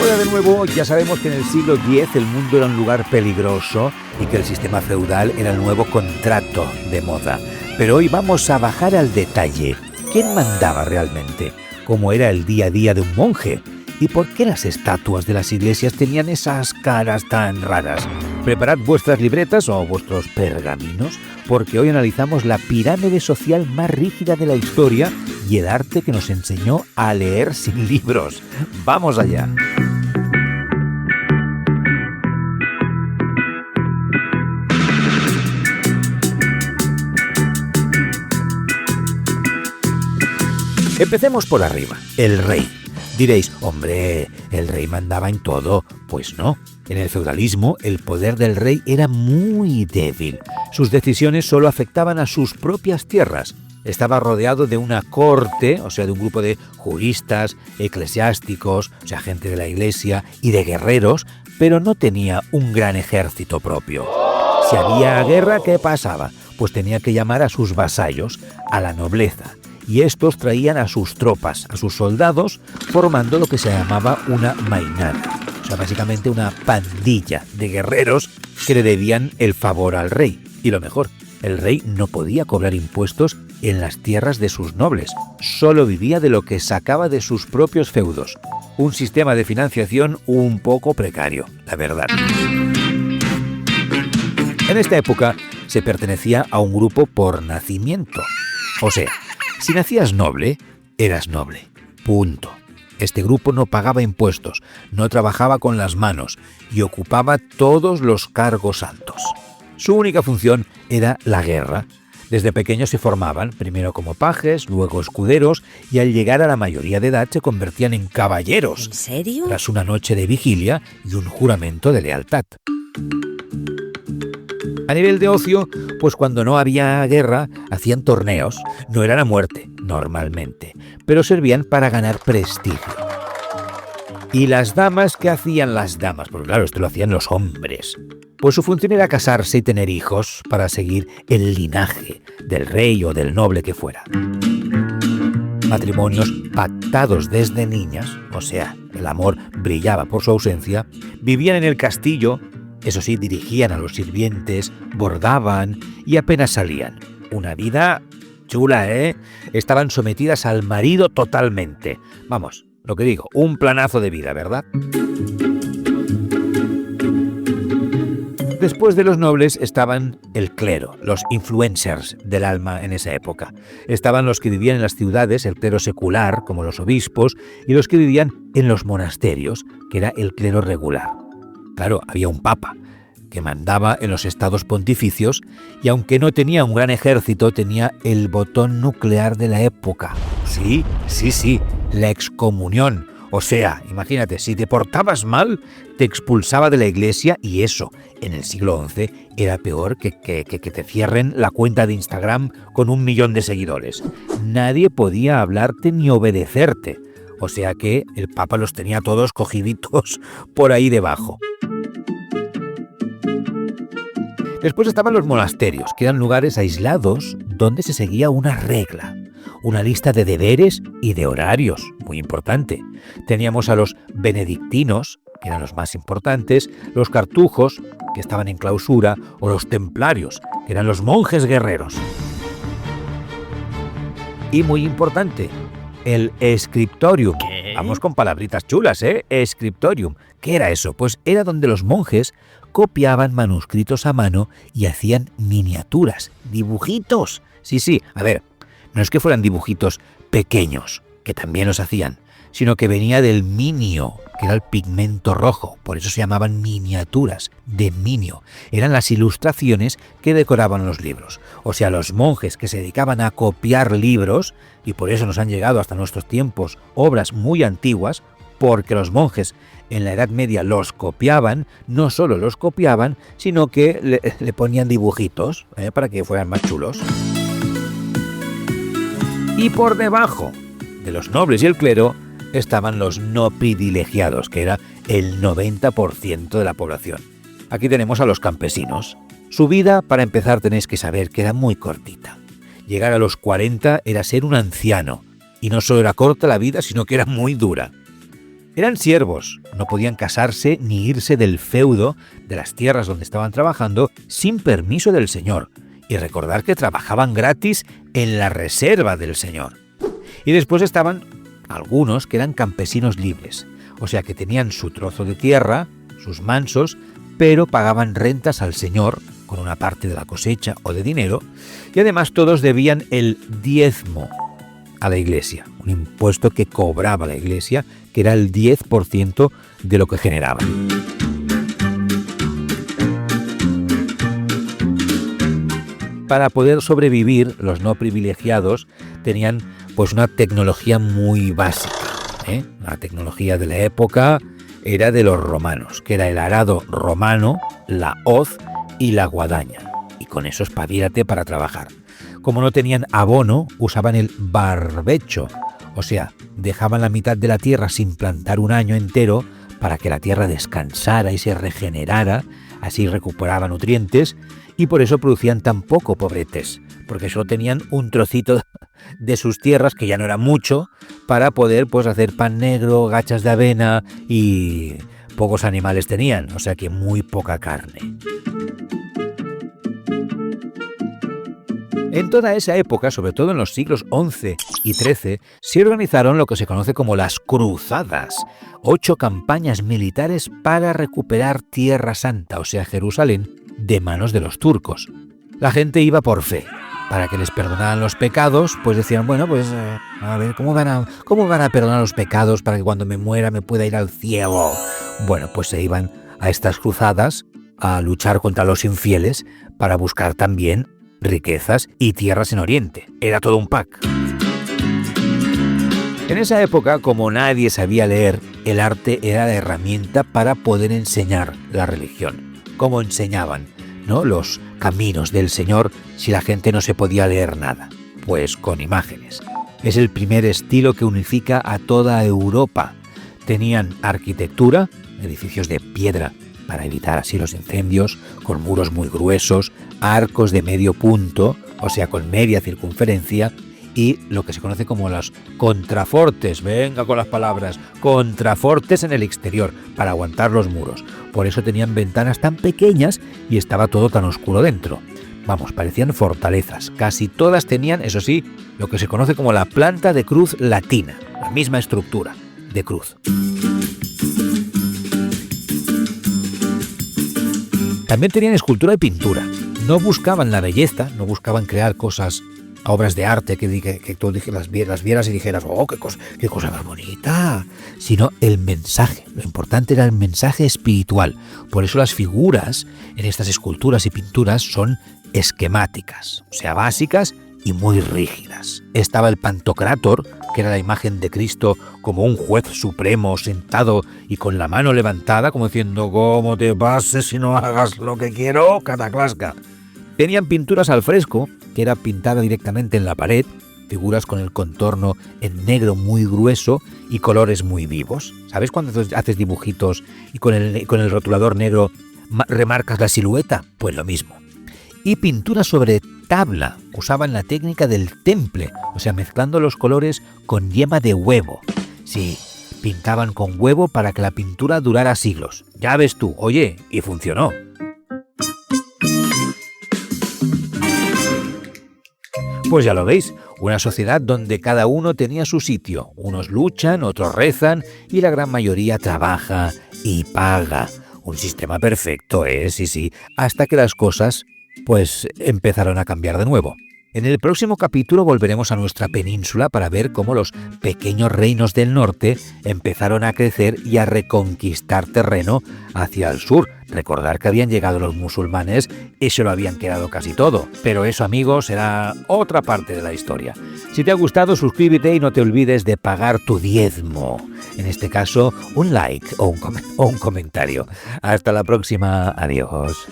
Hola de nuevo, ya sabemos que en el siglo X el mundo era un lugar peligroso y que el sistema feudal era el nuevo contrato de moda. Pero hoy vamos a bajar al detalle. ¿Quién mandaba realmente? ¿Cómo era el día a día de un monje? ¿Y por qué las estatuas de las iglesias tenían esas caras tan raras? Preparad vuestras libretas o vuestros pergaminos, porque hoy analizamos la pirámide social más rígida de la historia y el arte que nos enseñó a leer sin libros. ¡Vamos allá! Empecemos por arriba, el rey. Diréis, hombre, el rey mandaba en todo. Pues no. En el feudalismo, el poder del rey era muy débil. Sus decisiones solo afectaban a sus propias tierras. Estaba rodeado de una corte, o sea, de un grupo de juristas, eclesiásticos, o sea, gente de la iglesia y de guerreros, pero no tenía un gran ejército propio. Si había guerra, ¿qué pasaba? Pues tenía que llamar a sus vasallos, a la nobleza. Y estos traían a sus tropas, a sus soldados, formando lo que se llamaba una mainada. O sea, básicamente una pandilla de guerreros que le debían el favor al rey. Y lo mejor, el rey no podía cobrar impuestos en las tierras de sus nobles. Solo vivía de lo que sacaba de sus propios feudos. Un sistema de financiación un poco precario, la verdad. En esta época se pertenecía a un grupo por nacimiento. O sea, si nacías noble, eras noble. Punto. Este grupo no pagaba impuestos, no trabajaba con las manos y ocupaba todos los cargos altos. Su única función era la guerra. Desde pequeños se formaban, primero como pajes, luego escuderos, y al llegar a la mayoría de edad se convertían en caballeros. ¿En serio? Tras una noche de vigilia y un juramento de lealtad. A nivel de ocio, pues cuando no había guerra, hacían torneos. No eran a muerte, normalmente, pero servían para ganar prestigio. ¿Y las damas qué hacían las damas? Pues claro, esto lo hacían los hombres. Pues su función era casarse y tener hijos para seguir el linaje del rey o del noble que fuera. Matrimonios pactados desde niñas, o sea, el amor brillaba por su ausencia, vivían en el castillo. Eso sí, dirigían a los sirvientes, bordaban y apenas salían. Una vida chula, ¿eh? Estaban sometidas al marido totalmente. Vamos, lo que digo, un planazo de vida, ¿verdad? Después de los nobles estaban el clero, los influencers del alma en esa época. Estaban los que vivían en las ciudades, el clero secular, como los obispos, y los que vivían en los monasterios, que era el clero regular. Claro, había un papa que mandaba en los estados pontificios y aunque no tenía un gran ejército, tenía el botón nuclear de la época. Sí, la excomunión. O sea, imagínate, si te portabas mal, te expulsaba de la iglesia y eso, en el siglo XI, era peor que te cierren la cuenta de Instagram con 1 millón de seguidores. Nadie podía hablarte ni obedecerte. O sea que el Papa los tenía todos cogiditos por ahí debajo. Después estaban los monasterios, que eran lugares aislados donde se seguía una regla, una lista de deberes y de horarios, muy importante. Teníamos a los benedictinos, que eran los más importantes, los cartujos, que estaban en clausura, o los templarios, que eran los monjes guerreros. Y muy importante, el scriptorium. ¿Qué? Vamos con palabritas chulas, ¿eh? Scriptorium. ¿Qué era eso? Pues era donde los monjes copiaban manuscritos a mano y hacían miniaturas, dibujitos. Sí, a ver, no es que fueran dibujitos pequeños, que también los hacían, sino que venía del minio, que era el pigmento rojo, por eso se llamaban miniaturas, de minio. Eran las ilustraciones que decoraban los libros. O sea, los monjes que se dedicaban a copiar libros, y por eso nos han llegado hasta nuestros tiempos obras muy antiguas, porque los monjes en la Edad Media los copiaban, no solo los copiaban, sino que le ponían dibujitos para que fueran más chulos. Y por debajo de los nobles y el clero estaban los no privilegiados, que era el 90% de la población. Aquí tenemos a los campesinos. Su vida, para empezar, tenéis que saber que era muy cortita. Llegar a los 40 era ser un anciano, y no solo era corta la vida, sino que era muy dura. Eran siervos, no podían casarse ni irse del feudo de las tierras donde estaban trabajando sin permiso del señor. Y recordar que trabajaban gratis en la reserva del señor. Y después estaban algunos que eran campesinos libres, o sea que tenían su trozo de tierra, sus mansos, pero pagaban rentas al señor con una parte de la cosecha o de dinero, y además todos debían el diezmo a la iglesia, un impuesto que cobraba la iglesia, que era el 10% de lo que generaban. Para poder sobrevivir, los no privilegiados tenían pues una tecnología muy básica, La tecnología de la época era de los romanos, que era el arado romano, la hoz y la guadaña. Y con eso espabírate para trabajar. Como no tenían abono, usaban el barbecho, o sea, dejaban la mitad de la tierra sin plantar un año entero para que la tierra descansara y se regenerara, así recuperaba nutrientes, y por eso producían tan poco, pobretes, porque solo tenían un trocito de sus tierras, que ya no era mucho, para poder pues hacer pan negro, gachas de avena, y pocos animales tenían, o sea que muy poca carne. En toda esa época, sobre todo en los siglos XI y XIII, se organizaron lo que se conoce como las Cruzadas, 8 campañas militares para recuperar Tierra Santa, o sea Jerusalén, de manos de los turcos. La gente iba por fe. Para que les perdonaran los pecados, pues decían, bueno, pues a ver, ¿cómo van a perdonar los pecados para que cuando me muera me pueda ir al cielo? Bueno, pues se iban a estas cruzadas a luchar contra los infieles para buscar también riquezas y tierras en Oriente. Era todo un pack. En esa época, como nadie sabía leer, el arte era la herramienta para poder enseñar la religión. ¿Cómo enseñaban, no, los caminos del Señor si la gente no se podía leer nada? Pues con imágenes. Es el primer estilo que unifica a toda Europa. Tenían arquitectura, edificios de piedra para evitar así los incendios, con muros muy gruesos, arcos de medio punto, o sea, con media circunferencia, y lo que se conoce como los contrafortes, venga con las palabras, contrafortes en el exterior, para aguantar los muros. Por eso tenían ventanas tan pequeñas y estaba todo tan oscuro dentro. Vamos, parecían fortalezas. Casi todas tenían, eso sí, lo que se conoce como la planta de cruz latina, la misma estructura de cruz. También tenían escultura y pintura. No buscaban la belleza, no buscaban crear cosas, obras de arte que tú las vieras y dijeras, oh, qué cosa más bonita, sino el mensaje. Lo importante era el mensaje espiritual. Por eso las figuras en estas esculturas y pinturas son esquemáticas, o sea, básicas y muy rígidas. Estaba el Pantocrátor, que era la imagen de Cristo como un juez supremo sentado y con la mano levantada, como diciendo, ¿cómo te pases si no hagas lo que quiero? Cataclasca. Tenían pinturas al fresco, que era pintada directamente en la pared, figuras con el contorno en negro muy grueso y colores muy vivos. ¿Sabes cuando haces dibujitos y con el rotulador negro remarcas la silueta? Pues lo mismo. Y pintura sobre tabla. Usaban la técnica del temple, o sea, mezclando los colores con yema de huevo. Sí, pintaban con huevo para que la pintura durara siglos. Ya ves tú, oye, y funcionó. Pues ya lo veis, una sociedad donde cada uno tenía su sitio. Unos luchan, otros rezan y la gran mayoría trabaja y paga. Un sistema perfecto, sí, hasta que las cosas pues empezaron a cambiar de nuevo. En el próximo capítulo volveremos a nuestra península para ver cómo los pequeños reinos del norte empezaron a crecer y a reconquistar terreno hacia el sur. Recordar que habían llegado los musulmanes y se lo habían quedado casi todo. Pero eso, amigos, será otra parte de la historia. Si te ha gustado, suscríbete y no te olvides de pagar tu diezmo. En este caso, un like o un comentario. Hasta la próxima. Adiós.